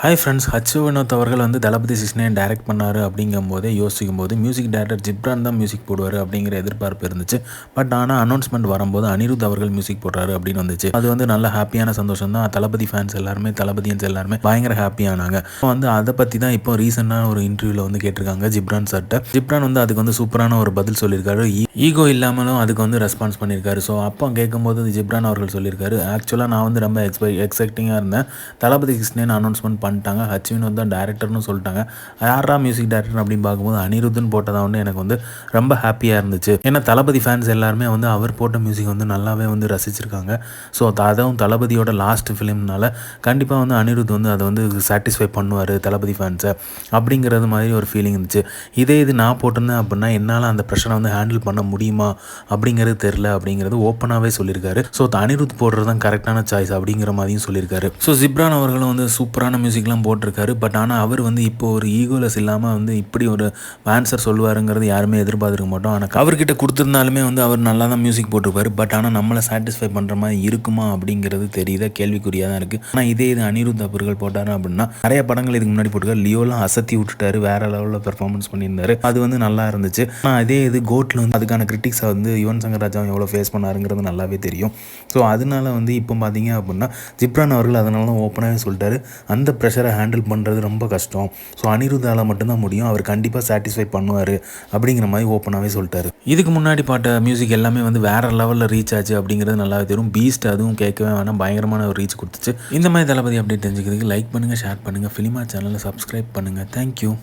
Hi friends, ஹச்சு Vinod அவர்கள் வந்து தளபதி 69 direct பண்ணார் அப்படிங்கும்போதே யோசிக்கும்போது மியூசிக் டைரக்டர் ஜிப்ரான் தான் மியூசிக் போடுவார் அப்படிங்கிற எதிர்பார்ப்பு இருந்துச்சு. பட் ஆனால் அனௌன்ஸ்மெண்ட் வரும்போது அனிருத் அவர்கள் மியூசிக் போடுறாரு அப்படின்னு வந்துச்சு. அது வந்து நல்ல ஹாப்பியான சந்தோஷம் தான். தளபதி ஃபேன்ஸ் எல்லாருமே, தளபதியன்ஸ் எல்லாருமே பயங்கர ஹாப்பியானாங்க. வந்து அதை பற்றி தான் இப்போ ரீசெண்டான ஒரு இன்டர்வியூவில் வந்து கேட்டிருக்காங்க ஜிப்ரான் சார்ட்ட. ஜிப்ரான் வந்து அதுக்கு வந்து சூப்பரான ஒரு பதில் சொல்லியிருக்காரு. ஈகோ இல்லாமலும் அதுக்கு வந்து ரெஸ்பான்ஸ் பண்ணியிருக்காரு. ஸோ அப்போ கேட்கும்போது ஜிப்ரான் அவர்கள் சொல்லியிருக்காரு, ஆக்சுவலாக நான் வந்து ரொம்ப எக்ஸைட்டிங்காக இருந்தேன். தளபதி 69 அனௌன்ஸ்மெண்ட் பண்ணிட்டாங்க, ஹச் வினோத் தான் டேரக்டர்னு சொல்லிட்டாங்க. யாரா மியூசிக் டேரக்டர் அப்படின்னு பார்க்கும்போது அனிருத்துன்னு போட்டதாக வந்து எனக்கு வந்து ரொம்ப ஹாப்பியாக இருந்துச்சு. ஏன்னா தளபதி ஃபேன்ஸ் எல்லாருமே வந்து அவர் போட்ட மியூசிக் வந்து நல்லாவே வந்து ரசிச்சிருக்காங்க. ஸோ அதுவும் தளபதியோட லாஸ்ட் ஃபிலிம்னால கண்டிப்பாக வந்து அனிருத் வந்து அதை வந்து சாட்டிஸ்ஃபை பண்ணுவார் தளபதி ஃபேன்ஸை அப்படிங்கிறது மாதிரி ஒரு ஃபீலிங் இருந்துச்சு. இது நான் போட்டிருந்தேன் அப்படின்னா என்னால் அந்த ப்ரெஷரை வந்து ஹேண்டில் பண்ண முடியுமா அப்படிங்கிறது தெரில அப்படிங்கிறது ஓப்பனாகவே சொல்லியிருக்காரு. ஸோ அனிருத் போடுறது தான் கரெக்டான சாய்ஸ் அப்படிங்கிற மாதிரியும் சொல்லியிருக்காரு. ஸோ ஜிப்ரான் அவர்களும் வந்து சூப்பரான மியூசிக்லாம் போட்டிருக்காரு. பட் ஆனால் அவர் வந்து இப்போ ஒரு ஈகோலெஸ் இல்லாமல் வந்து இப்படி ஒரு ஆன்சர் சொல்லுவாருங்கிறது யாருமே எதிர்பார்த்துருக்க மாட்டோம். ஆனால் அவர்கிட்ட கொடுத்துருந்தாலுமே வந்து அவர் நல்லா தான் மியூசிக் போட்டிருப்பாரு. பட் ஆனால் நம்மளை சாட்டிஸ்ஃபை பண்ணுற மாதிரி இருக்குமா அப்படிங்கிறது தெரியுதா, கேள்விக்குறியாக தான் இருக்குது. ஆனால் இது அனிருத் அவர்கள் போட்டார் அப்படின்னா நிறைய படங்கள் இதுக்கு முன்னாடி போட்டிருக்காரு. லியோலாம் அசத்தி விட்டுட்டாரு, வேற லெவலில் பெர்ஃபார்மன்ஸ் பண்ணியிருந்தாரு. அது வந்து நல்லா இருந்துச்சு. ஆனால் இதே கோட்டில் வந்து அதுக்கான கிரிட்டிக்ஸை வந்து யுவன் சங்கர் ராஜாவும் எவ்வளோ ஃபேஸ் பண்ணாருங்கிறது நல்லாவே தெரியும். ஸோ அதனால வந்து இப்போ பார்த்தீங்க அப்படின்னா ஜிப்ரான் அவர்கள் அதனால தான் ஓப்பனாகவே சொல்லிட்டாரு, அந்த ப்ரெஷரை ஹேண்டில் பண்ணுறது ரொம்ப கஷ்டம். ஸோ அனிருத்தால் மட்டும்தான் முடியும், அவர் கண்டிப்பாக சாட்டிஸ்ஃபை பண்ணுவார் அப்படிங்கிற மாதிரி ஓப்பனாகவே சொல்லிட்டாரு. இதுக்கு முன்னாடி பாட்ட மியூசிக் எல்லாமே வந்து வேறு லெவலில் ரீச் ஆச்சு அப்படிங்கிறது நல்லாவே தெரியும். பீஸ்ட் அதுவும் கேட்கவே வேணாம், பயங்கரமான ஒரு ரீச் கொடுத்துச்சு. இந்த மாதிரி தளபதி அப்டேட் தெரிஞ்சுக்கிறதுக்கு லைக் பண்ணுங்கள், ஷேர் பண்ணுங்கள், ஃபிலிமா சேனலை சப்ஸ்கிரைப் பண்ணுங்கள். தேங்க்யூ.